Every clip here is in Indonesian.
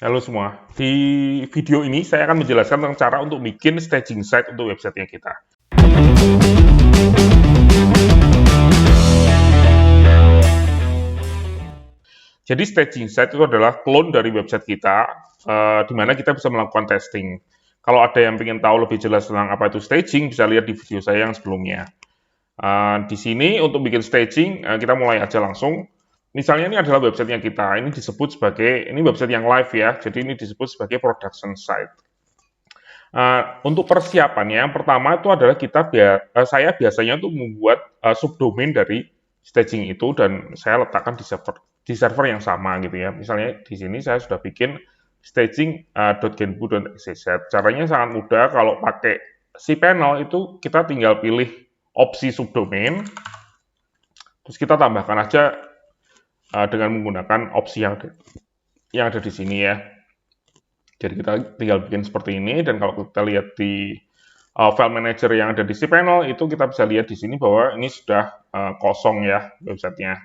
Halo semua, di video ini saya akan menjelaskan tentang cara untuk bikin staging site untuk websitenya kita. Jadi staging site itu adalah clone dari website kita, di mana kita bisa melakukan testing. Kalau ada yang ingin tahu lebih jelas tentang apa itu staging, bisa lihat di video saya yang sebelumnya. Di sini untuk bikin staging, kita mulai aja langsung. Misalnya ini adalah websitenya kita, ini disebut sebagai, ini website yang live ya, jadi ini disebut sebagai production site. Untuk persiapannya, yang pertama itu adalah saya biasanya tuh membuat subdomain dari staging itu dan saya letakkan di server yang sama gitu ya. Misalnya di sini saya sudah bikin staging.genbu.xyz. Caranya sangat mudah. Kalau pakai cPanel itu kita tinggal pilih opsi subdomain, terus kita tambahkan aja dengan menggunakan opsi yang ada di sini ya. Jadi kita tinggal bikin seperti ini, dan kalau kita lihat di file manager yang ada di cPanel, itu kita bisa lihat di sini bahwa ini sudah kosong ya websitenya.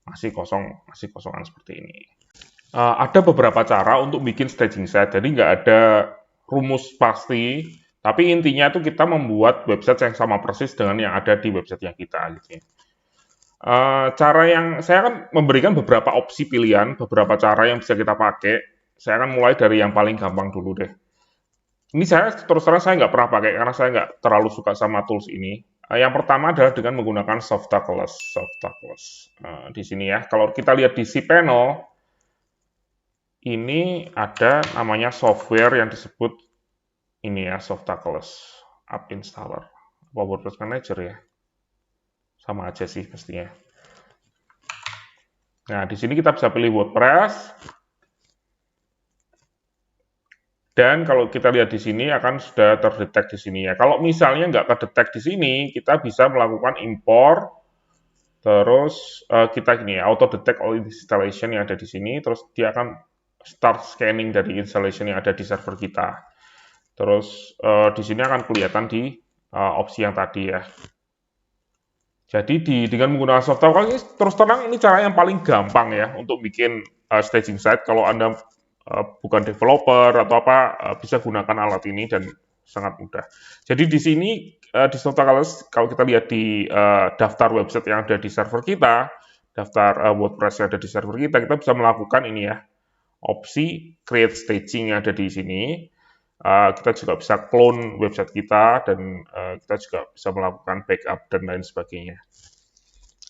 Masih kosongan seperti ini. Ada beberapa cara untuk bikin staging site, jadi nggak ada rumus pasti, tapi intinya itu kita membuat website yang sama persis dengan yang ada di website yang kita. Gitu ya. Cara yang saya akan memberikan beberapa opsi pilihan, beberapa cara yang bisa kita pakai. Saya akan mulai dari yang paling gampang dulu deh. Ini saya terus terang saya nggak pernah pakai karena saya nggak terlalu suka sama tools ini. Yang pertama adalah dengan menggunakan Softaculous. Di sini ya. Kalau kita lihat di cPanel, ini ada namanya software yang disebut ini ya, Softaculous App Installer. Apa WordPress Manager ya? Sama aja sih pastinya. Nah, di sini kita bisa pilih WordPress. Dan kalau kita lihat di sini akan sudah terdetek di sini ya. Kalau misalnya nggak kedetek di sini, kita bisa melakukan import, terus kita gini ya, auto detect all installation yang ada di sini, terus dia akan start scanning dari installation yang ada di server kita. Terus di sini akan kelihatan di opsi yang tadi ya. Jadi dengan menggunakan software, terus terang ini cara yang paling gampang ya untuk bikin staging site. Kalau Anda bukan developer atau apa, bisa gunakan alat ini dan sangat mudah. Jadi di sini di Softaculous, kalau kita lihat di daftar website yang ada di server kita, daftar WordPress yang ada di server kita bisa melakukan ini ya, opsi create staging yang ada di sini. Kita juga bisa clone website kita, dan kita juga bisa melakukan backup dan lain sebagainya.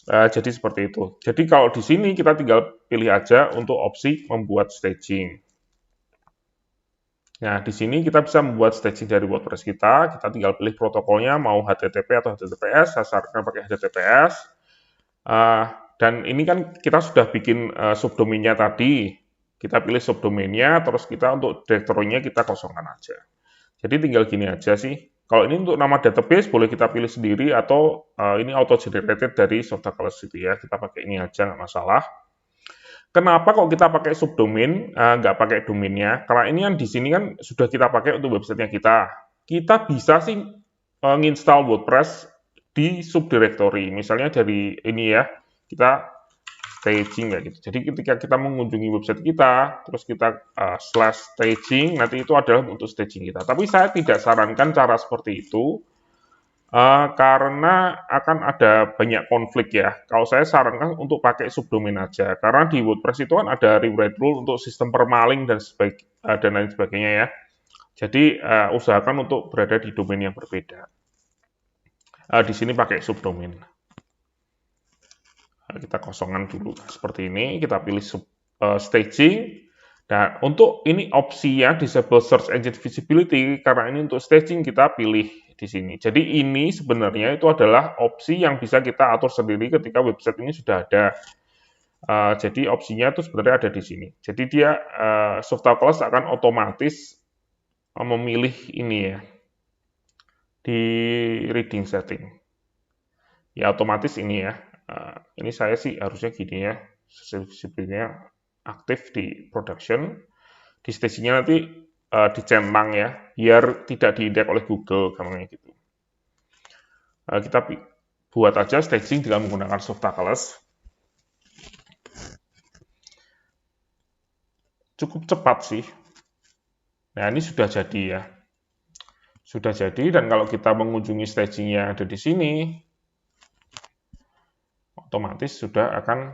Jadi seperti itu. Jadi kalau di sini kita tinggal pilih aja untuk opsi membuat staging. Nah, di sini kita bisa membuat staging dari WordPress kita. Kita tinggal pilih protokolnya, mau HTTP atau HTTPS. Saya sarankan pakai HTTPS. Dan ini kan kita sudah bikin subdomainnya tadi. Kita pilih subdomainnya, terus kita untuk direktorinya kita kosongkan aja. Jadi tinggal gini aja sih. Kalau ini untuk nama database boleh kita pilih sendiri, atau ini auto generated dari Softaculous itu ya. Kita pakai ini aja, nggak masalah. Kenapa kok kita pakai subdomain, nggak pakai domainnya? Karena ini kan di sini kan sudah kita pakai untuk websitenya kita. Kita bisa sih menginstal WordPress di subdirectory. Misalnya dari ini ya, kita staging kayak gitu. Jadi ketika kita mengunjungi website kita, terus kita /staging, nanti itu adalah untuk staging kita. Tapi saya tidak sarankan cara seperti itu, karena akan ada banyak konflik ya. Kalau saya sarankan untuk pakai subdomain aja, karena di WordPress itu kan ada rewrite rule untuk sistem permaling dan lain sebagainya ya. Jadi usahakan untuk berada di domain yang berbeda. Di sini pakai subdomain. Kita kosongkan dulu seperti ini, kita pilih staging. Nah, untuk ini opsinya disable search engine visibility, karena ini untuk staging kita pilih di sini. Jadi ini sebenarnya itu adalah opsi yang bisa kita atur sendiri ketika website ini sudah ada. Jadi opsinya itu sebenarnya ada di sini. Jadi dia Softaculous akan otomatis memilih ini ya di reading setting. Ya otomatis ini ya. Ini saya sih harusnya gini ya, visibility-nya aktif di production, di staging-nya nanti dicentang ya, biar tidak diindeks oleh Google, gampangnya gitu. Kita buat aja staging dengan menggunakan Softaculous. cukup cepat sih. Nah, ini sudah jadi ya. Sudah jadi, dan kalau kita mengunjungi staging yang ada di sini, otomatis sudah akan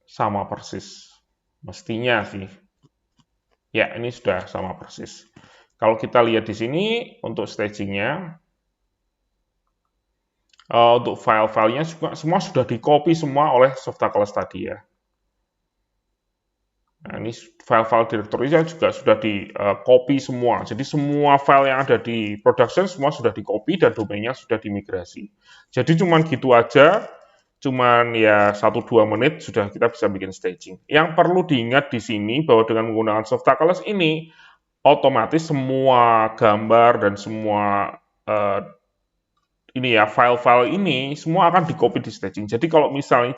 sama persis. Mestinya sih. Ya, ini sudah sama persis. Kalau kita lihat di sini, untuk stagingnya, untuk file-filenya semua sudah di-copy semua oleh Softaculous tadi ya. Nah, ini file-file direktorinya juga sudah di-copy semua. Jadi semua file yang ada di production semua sudah di-copy dan domainnya sudah dimigrasi. Jadi cuman gitu aja, cuman ya 1-2 menit sudah kita bisa bikin staging. Yang perlu diingat di sini bahwa dengan menggunakan Softaculous ini, otomatis semua gambar dan semua ini ya file-file ini semua akan di-copy di staging. Jadi kalau misalnya,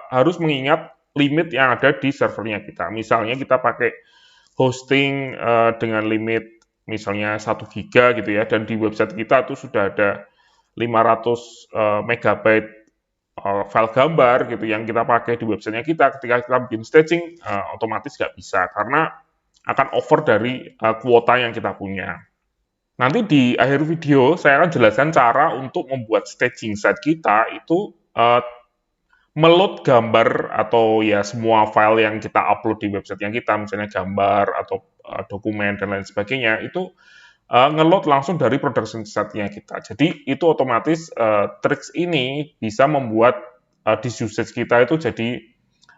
harus mengingat limit yang ada di servernya kita. Misalnya kita pakai hosting dengan limit misalnya 1 giga gitu ya, dan di website kita tuh sudah ada 500 megabyte file gambar gitu yang kita pakai di websitenya kita. Ketika kita bikin staging, otomatis nggak bisa karena akan over dari kuota yang kita punya. Nanti di akhir video saya akan jelaskan cara untuk membuat staging site kita itu meload gambar atau ya semua file yang kita upload di website yang kita, misalnya gambar atau dokumen dan lain sebagainya, itu ngeload langsung dari production site-nya kita. Jadi itu otomatis tricks ini bisa membuat disk usage kita itu jadi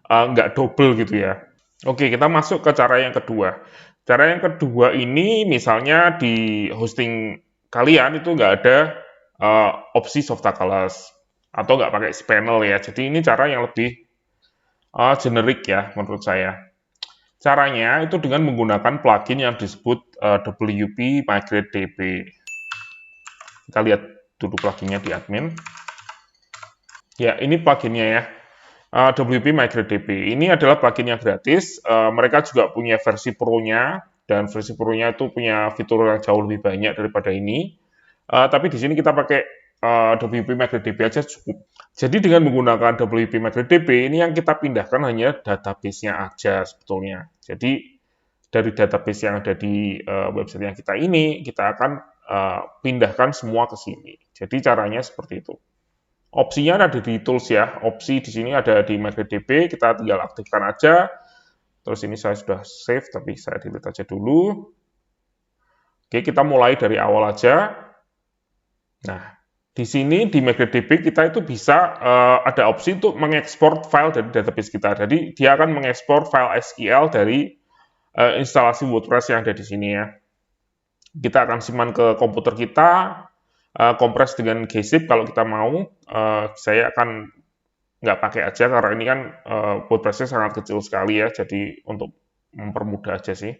nggak double gitu ya. Oke, kita masuk ke cara yang kedua. Cara yang kedua ini misalnya di hosting kalian itu nggak ada opsi Softaculous atau nggak pakai cPanel ya. Jadi ini cara yang lebih generik ya menurut saya. Caranya itu dengan menggunakan plugin yang disebut WP Migrate DB. Kita lihat dulu pluginnya di admin. Ya, ini pluginnya ya. WP Migrate DB. Ini adalah plugin yang gratis. Mereka juga punya versi Pro-nya, dan versi Pro-nya itu punya fitur yang jauh lebih banyak daripada ini. Tapi di sini kita pakai WP Migrate DB aja cukup. Jadi dengan menggunakan WP Migrate DB, ini yang kita pindahkan hanya database-nya aja sebetulnya. Jadi dari database yang ada di website yang kita ini, kita akan pindahkan semua ke sini. Jadi caranya seperti itu. Opsinya ada di tools ya. Opsi di sini ada di MigrateDB, kita tinggal aktifkan aja. Terus ini saya sudah save, tapi saya delete aja dulu. Oke, kita mulai dari awal aja. Nah, di sini di MigrateDB kita itu bisa ada opsi untuk mengekspor file dari database kita. Jadi dia akan mengekspor file SQL dari instalasi WordPress yang ada di sini ya. Kita akan simpan ke komputer kita, kompres dengan gzip kalau kita mau. Saya akan nggak pakai aja karena ini kan WordPress-nya sangat kecil sekali ya, jadi untuk mempermudah aja sih.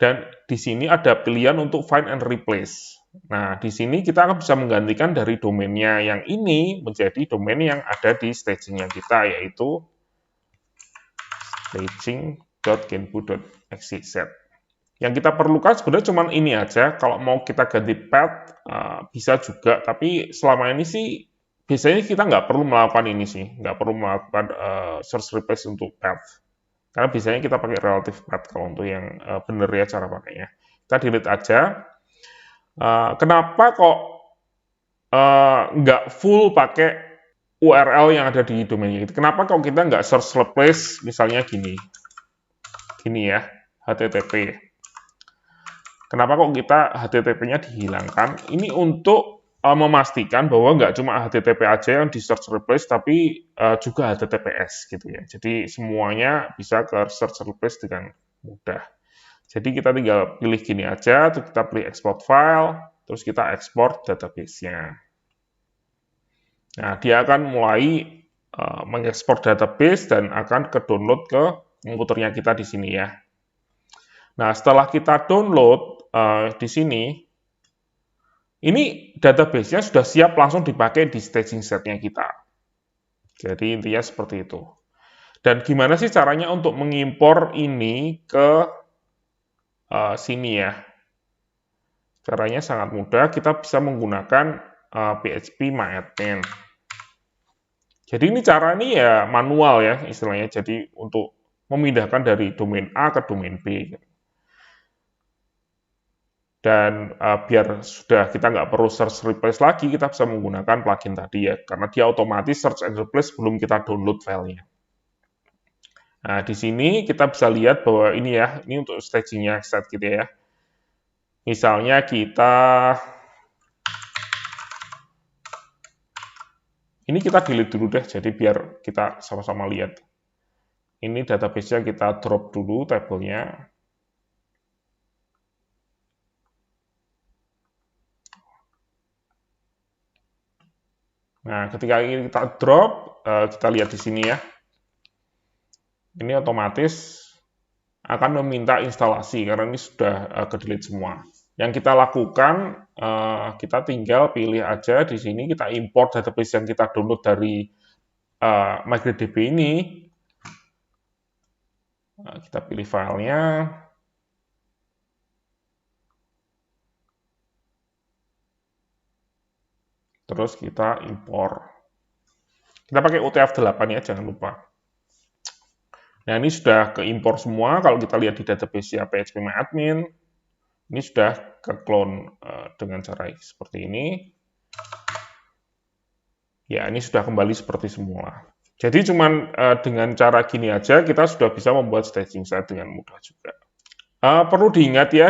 Dan di sini ada pilihan untuk find and replace. Nah, di sini kita akan bisa menggantikan dari domainnya yang ini menjadi domain yang ada di staging-nya kita, yaitu staging.genbu.xyz. Yang kita perlukan sebenarnya cuma ini aja. Kalau mau kita ganti path, bisa juga. Tapi selama ini sih, biasanya kita nggak perlu melakukan ini sih. Nggak perlu melakukan search replace untuk path. Karena biasanya kita pakai relative path kalau untuk yang benar ya cara pakainya. Kita delete aja. Kenapa kok nggak full pakai URL yang ada di domainnya? Kenapa kok kita nggak search replace misalnya gini? Gini ya, HTTP. Kenapa kok kita HTTP-nya dihilangkan? Ini untuk memastikan bahwa nggak cuma HTTP aja yang di search replace, tapi juga HTTPS gitu ya. Jadi semuanya bisa ke search replace dengan mudah. Jadi kita tinggal pilih gini aja, terus kita pilih export file, terus kita export database-nya. Nah, dia akan mulai mengekspor database dan akan ke-download ke komputernya kita di sini ya. Nah, setelah kita download di sini, ini database-nya sudah siap langsung dipakai di staging set-nya kita. Jadi intinya seperti itu. Dan gimana sih caranya untuk mengimpor ini ke sini ya? Caranya sangat mudah, kita bisa menggunakan PHP MyAdmin. Jadi ini cara ini ya manual ya istilahnya. Jadi untuk memindahkan dari domain A ke domain B. Dan biar sudah kita nggak perlu search replace lagi, kita bisa menggunakan plugin tadi ya, karena dia otomatis search and replace sebelum kita download filenya. Nah, di sini kita bisa lihat bahwa ini ya, ini untuk stagingnya set gitu ya. Misalnya ini kita delete dulu deh, jadi biar kita sama-sama lihat. Ini database-nya kita drop dulu tabelnya. Nah, ketika ini kita drop, kita lihat di sini ya. Ini otomatis akan meminta instalasi, karena ini sudah ke-delete semua. Yang kita lakukan, kita tinggal pilih aja di sini, kita import database yang kita download dari MigrateDB ini. Kita pilih filenya. Terus kita impor. Kita pakai UTF-8 ya, jangan lupa. Nah, ini sudah keimpor semua. Kalau kita lihat di database phpMyAdmin, ini sudah ke-clone dengan cara seperti ini. Ya, ini sudah kembali seperti semula. Jadi cuman dengan cara gini aja kita sudah bisa membuat staging site dengan mudah juga. Perlu diingat ya,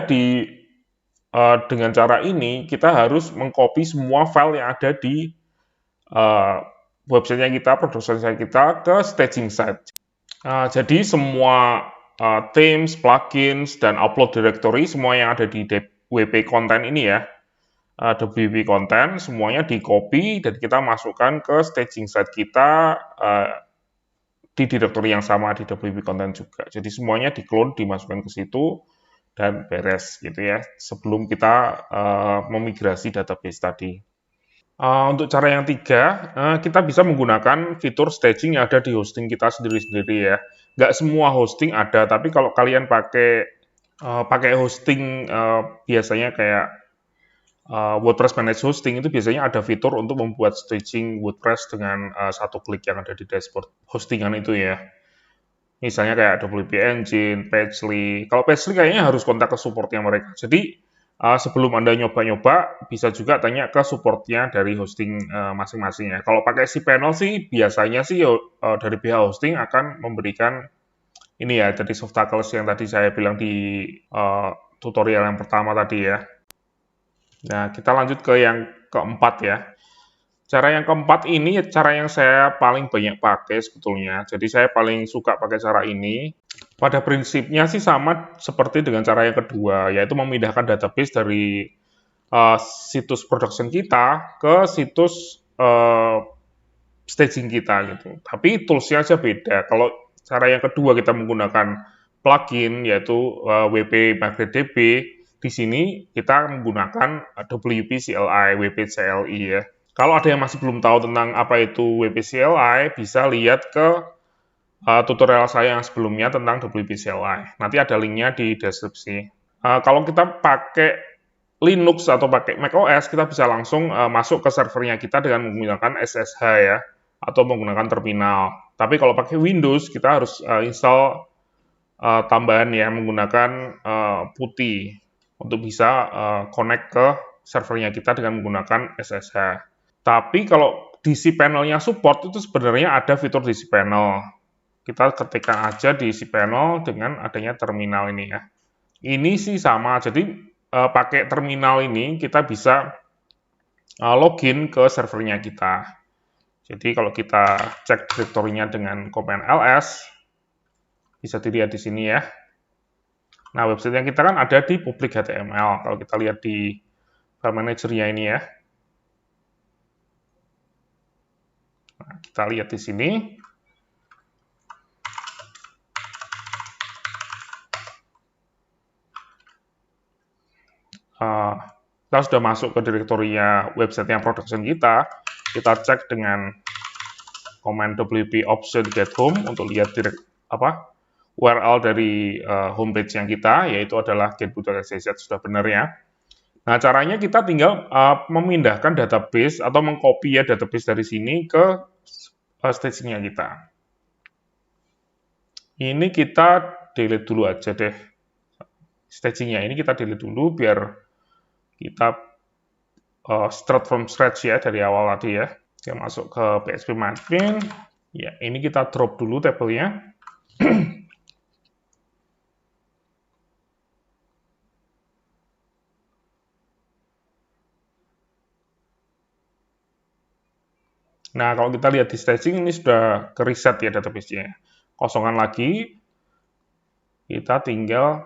dengan cara ini kita harus mengcopy semua file yang ada di website-nya kita, production site kita ke staging site. Jadi semua themes, plugins, dan upload directory, semua yang ada di WP content ini ya, WP content, semuanya di-copy dan kita masukkan ke staging site kita di directory yang sama di WP content juga. Jadi semuanya di-clone, dimasukkan ke situ, dan beres gitu ya, sebelum kita memigrasi database tadi. Untuk cara yang tiga, kita bisa menggunakan fitur staging yang ada di hosting kita sendiri-sendiri ya. Nggak semua hosting ada, tapi kalau kalian pakai hosting biasanya kayak WordPress Managed Hosting, itu biasanya ada fitur untuk membuat staging WordPress dengan satu klik yang ada di dashboard hostingan itu ya. Misalnya kayak WP Engine, Pagely. Kalau Pagely kayaknya harus kontak ke supportnya mereka. Jadi sebelum Anda nyoba-nyoba, bisa juga tanya ke supportnya dari hosting masing-masing ya. Kalau pakai cPanel sih, biasanya sih dari pihak hosting akan memberikan ini ya, jadi Softackles yang tadi saya bilang di tutorial yang pertama tadi ya. Nah, kita lanjut ke yang keempat ya. Cara yang keempat ini cara yang saya paling banyak pakai sebetulnya. Jadi saya paling suka pakai cara ini. Pada prinsipnya sih sama seperti dengan cara yang kedua, yaitu memindahkan database dari situs production kita ke situs staging kita gitu. Tapi toolsnya aja beda. Kalau cara yang kedua kita menggunakan plugin yaitu WP MigrateDB, di sini kita menggunakan WP CLI, WP CLI ya. Kalau ada yang masih belum tahu tentang apa itu WP CLI, bisa lihat ke tutorial saya yang sebelumnya tentang WP CLI. Nanti ada linknya di deskripsi. Kalau kita pakai Linux atau pakai macOS, kita bisa langsung masuk ke servernya kita dengan menggunakan SSH ya, atau menggunakan terminal. Tapi kalau pakai Windows, kita harus install tambahan ya, menggunakan PuTTY untuk bisa connect ke servernya kita dengan menggunakan SSH. Tapi kalau di cPanel-nya support, itu sebenarnya ada fitur di cPanel. Kita ketikkan aja di cPanel dengan adanya terminal ini ya. Ini sih sama, jadi pakai terminal ini kita bisa login ke servernya kita. Jadi kalau kita cek direktorinya dengan command ls, bisa dilihat di sini ya. Nah, website yang kita kan ada di public HTML. Kalau kita lihat di file manager-nya ini ya. Nah, kita lihat di sini. Kita sudah masuk ke direktorinya website yang production kita cek dengan command wp option get home untuk lihat URL dari homepage yang kita, yaitu adalah getbook.xyz, sudah benar ya. Nah, caranya kita tinggal memindahkan database atau mengcopy ya database dari sini ke staging-nya kita. Ini kita delete dulu aja deh. Stagingnya ini kita delete dulu biar kita start from scratch ya dari awal tadi ya. Kita masuk ke PHP-admin. Ya, ini kita drop dulu tabelnya. Nah, kalau kita lihat di staging ini sudah ke reset ya database-nya. Kosongan lagi, kita tinggal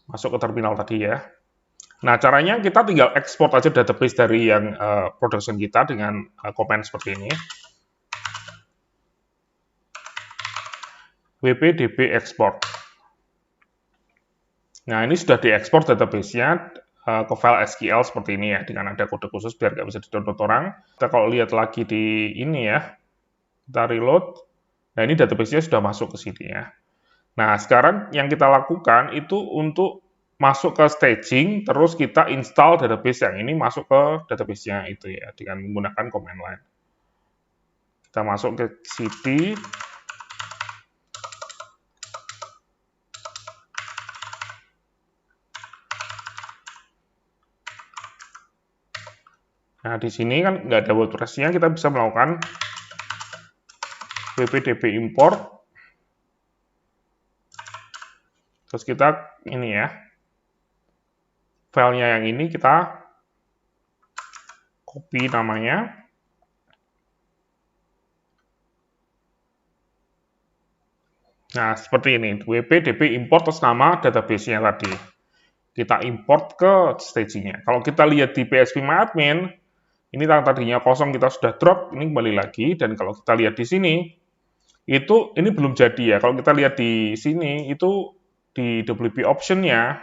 masuk ke terminal tadi ya. Nah, caranya kita tinggal ekspor aja database dari yang production kita dengan command seperti ini. wp-db export. Nah, ini sudah diekspor database-nya ke file SQL seperti ini ya, dengan ada kode khusus biar nggak bisa di-download orang. Kita kalau lihat lagi di ini ya, kita reload. Nah, ini database-nya sudah masuk ke sini ya. Nah, sekarang yang kita lakukan itu untuk masuk ke staging, terus kita install database yang ini masuk ke database-nya itu ya, dengan menggunakan command line. Kita masuk ke cd, nah di sini kan nggak ada WordPress-nya, kita bisa melakukan wp-db import, terus kita ini ya, filenya yang ini kita copy namanya. Nah, seperti ini, wp-db import terus nama database-nya tadi. Kita import ke staging-nya. Kalau kita lihat di PHP-admin, ini tadinya kosong kita sudah drop, ini kembali lagi. Dan kalau kita lihat di sini, ini belum jadi ya. Kalau kita lihat di sini, itu di WP option-nya,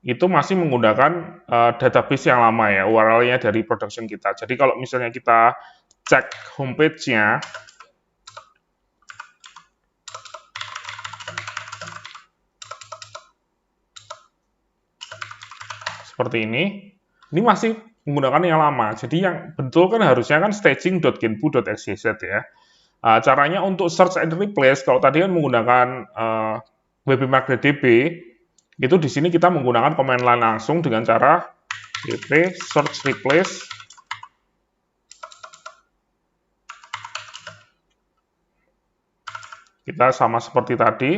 itu masih menggunakan database yang lama ya, URL-nya dari production kita. Jadi kalau misalnya kita cek homepage-nya, seperti ini masih menggunakan yang lama. Jadi yang betul kan harusnya kan staging.genbu.xyz ya. Caranya untuk search and replace, kalau tadi kan menggunakan wp-db, itu di sini kita menggunakan command line langsung dengan cara wp search replace. Kita sama seperti tadi.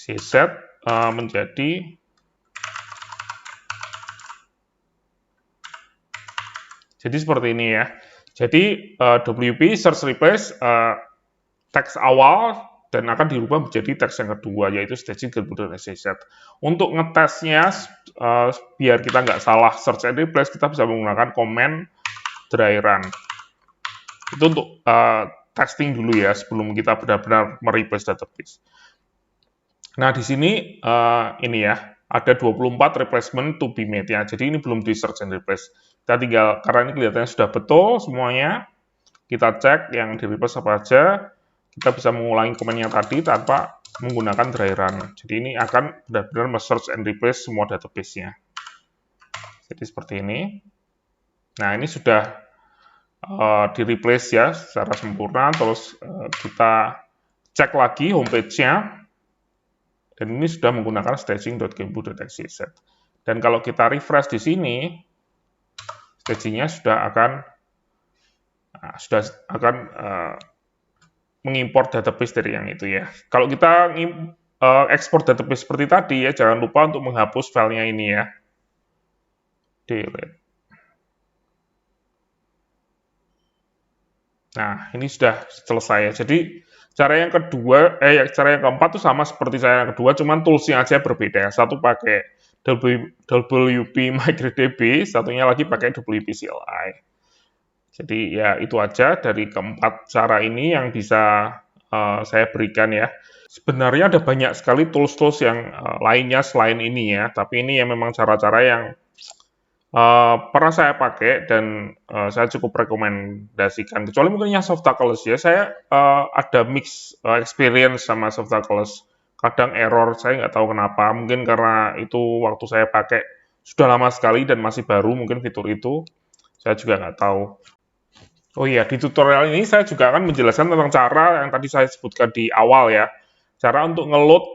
CZ menjadi jadi seperti ini ya. Jadi WP search replace teks awal dan akan dirubah menjadi teks yang kedua yaitu staging.xyz. Untuk ngetesnya biar kita nggak salah search and replace, kita bisa menggunakan command dry run. Itu untuk testing dulu ya sebelum kita benar-benar mereplace database. Nah, di sini ini ya, ada 24 replacement to be made ya. Jadi ini belum di search and replace. Kita tinggal, karena ini kelihatannya sudah betul semuanya, kita cek yang di replace apa aja, kita bisa mengulangi komennya tadi tanpa menggunakan dry run. Jadi ini akan benar-benar search and replace semua database-nya. Jadi seperti ini. Nah, ini sudah di replace ya secara sempurna, terus kita cek lagi homepage-nya. Dan ini sudah menggunakan staging.genbu.xyz. Dan kalau kita refresh di sini, staging-nya sudah akan mengimport database dari yang itu ya. Kalau kita ekspor database seperti tadi ya, jangan lupa untuk menghapus filenya ini ya. Delete. Nah, ini sudah selesai ya. Jadi cara yang kedua, cara yang keempat itu sama seperti cara yang kedua, cuman toolsnya aja berbeda. Satu pakai WP MicroDB, satunya lagi pakai WP CLI. Jadi ya itu aja dari keempat cara ini yang bisa saya berikan ya. Sebenarnya ada banyak sekali tools-tools yang lainnya selain ini ya, tapi ini yang memang cara-cara yang pernah saya pakai dan saya cukup rekomendasikan. Kecuali mungkin yang Softaculous ya, saya ada mix experience sama Softaculous. Kadang error, saya nggak tahu kenapa. Mungkin karena itu waktu saya pakai sudah lama sekali dan masih baru mungkin fitur itu. Saya juga nggak tahu. Oh iya, di tutorial ini saya juga akan menjelaskan tentang cara yang tadi saya sebutkan di awal ya. Cara untuk ngeload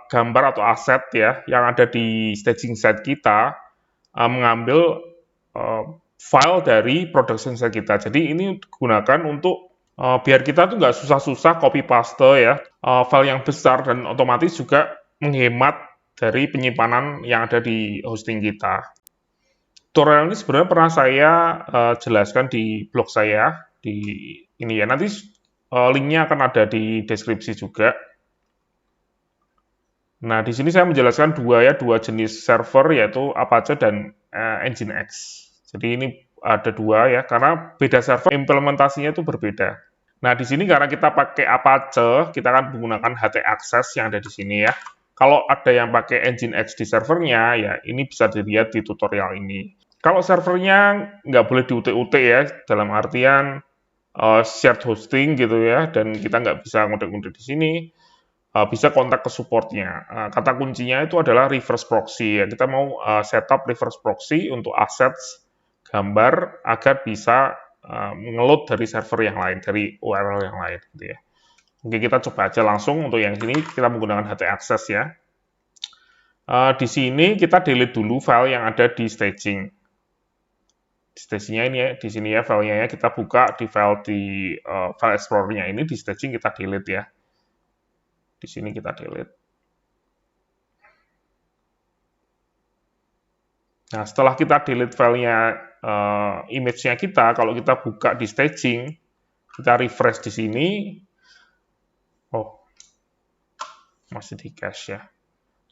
gambar atau aset ya yang ada di staging set kita, mengambil file dari production set kita. Jadi ini digunakan untuk biar kita tuh nggak susah-susah copy paste ya file yang besar, dan otomatis juga menghemat dari penyimpanan yang ada di hosting kita. Tutorial ini sebenarnya pernah saya jelaskan di blog saya di ini ya. Nanti linknya akan ada di deskripsi juga. Nah, di sini saya menjelaskan dua jenis server, yaitu Apache dan Nginx. Jadi ini ada dua ya, karena beda server implementasinya itu berbeda. Nah, di sini karena kita pakai Apache, kita akan menggunakan htaccess yang ada di sini ya. Kalau ada yang pakai Nginx di servernya, ya ini bisa dilihat di tutorial ini. Kalau servernya nggak boleh diutik-utik ya, dalam artian shared hosting gitu ya, dan kita nggak bisa ngodek-ngodek di sini, bisa kontak ke supportnya. Kata kuncinya itu adalah reverse proxy ya. Kita mau setup reverse proxy untuk assets gambar agar bisa ngeload dari server yang lain, dari URL yang lain gitu ya. Oke, kita coba aja langsung untuk yang sini kita menggunakan htaccess ya. Di sini kita delete dulu file yang ada di staging. Stagingnya ini ya, di sini ya filenya ya, kita buka di file explorer-nya ini, di staging kita delete ya. Di sini kita delete. Nah, setelah kita delete filenya, image-nya kita, kalau kita buka di staging, kita refresh di sini, oh, masih di cache ya.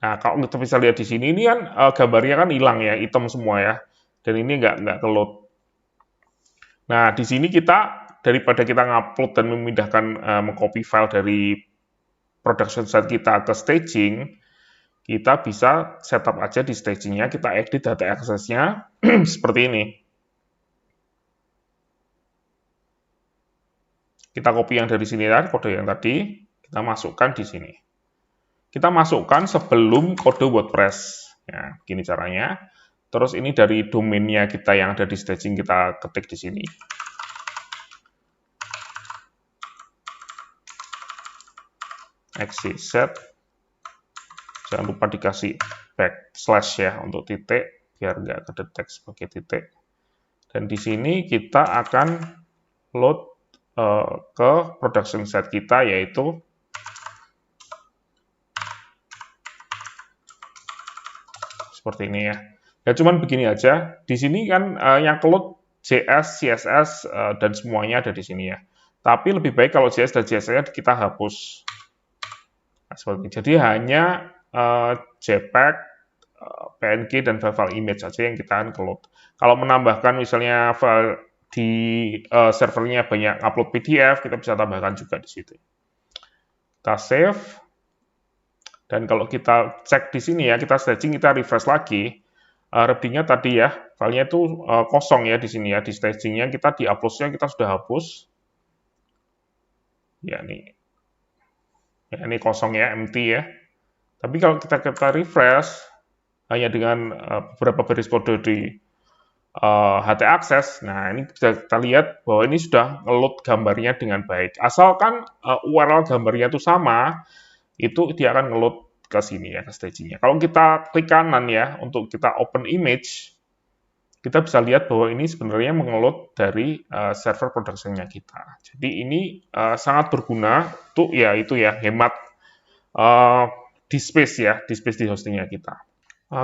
Nah, kalau kita bisa lihat di sini, ini kan gambarnya kan hilang ya, hitam semua ya, dan ini nggak ke-load. Nah, di sini kita, daripada kita ngupload dan memindahkan, mengcopy file dari production set kita ke staging, kita bisa setup aja di stagingnya, kita edit data access-nya seperti ini. Kita copy yang dari sini ya, kode yang tadi, kita masukkan di sini. Kita masukkan sebelum kode WordPress. Ya, begini caranya. Terus ini dari domainnya kita yang ada di staging, kita ketik di sini. XYZ. Jangan lupa dikasih backslash ya untuk titik, biar nggak kedetek sebagai titik. Dan di sini kita akan load ke production set kita, yaitu seperti ini ya. Ya cuman begini aja. Di sini kan yang keload JS, CSS, dan semuanya ada di sini ya. Tapi lebih baik kalau JS dan CSS-nya kita hapus. Nah, seperti ini. Jadi hanya JPEG, PNG, dan file-file image saja yang kita akan keload. Kalau menambahkan misalnya file di servernya banyak upload PDF, kita bisa tambahkan juga di situ. Kita save. Dan kalau kita cek di sini ya, kita staging, kita refresh lagi. Reading-nya tadi ya, filenya itu kosong ya di sini ya, di staging-nya kita di upload-nya kita sudah hapus. Ya ini kosong ya, empty ya. Tapi kalau kita refresh hanya dengan beberapa baris kode di htaccess, nah ini bisa kita lihat bahwa ini sudah ngeload gambarnya dengan baik. Asalkan URL gambarnya itu sama, itu dia akan ngeload ke sini ya, ke stagingnya. Kalau kita klik kanan ya, untuk kita open image, kita bisa lihat bahwa ini sebenarnya mengeload dari server production-nya kita. Jadi ini sangat berguna untuk ya itu ya, hemat di space ya, di space di hostingnya kita.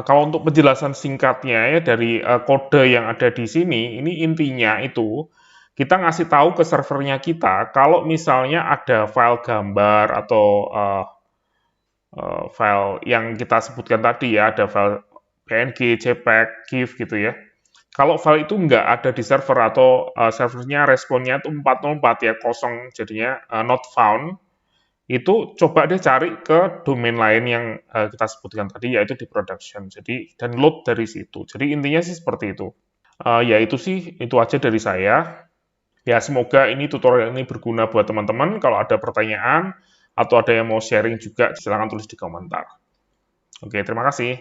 Kalau untuk penjelasan singkatnya ya dari kode yang ada di sini, ini intinya itu kita ngasih tahu ke servernya kita kalau misalnya ada file gambar atau file yang kita sebutkan tadi ya, ada file PNG, JPEG, GIF gitu ya. Kalau file itu nggak ada di server atau servernya responnya itu 404 ya, kosong jadinya not found, itu coba deh cari ke domain lain yang kita sebutkan tadi, yaitu di production. Jadi, dan load dari situ. Jadi intinya sih seperti itu. Ya itu aja dari saya. Ya semoga ini tutorial ini berguna buat teman-teman. Kalau ada pertanyaan, atau ada yang mau sharing juga, silahkan tulis di komentar. Oke, terima kasih.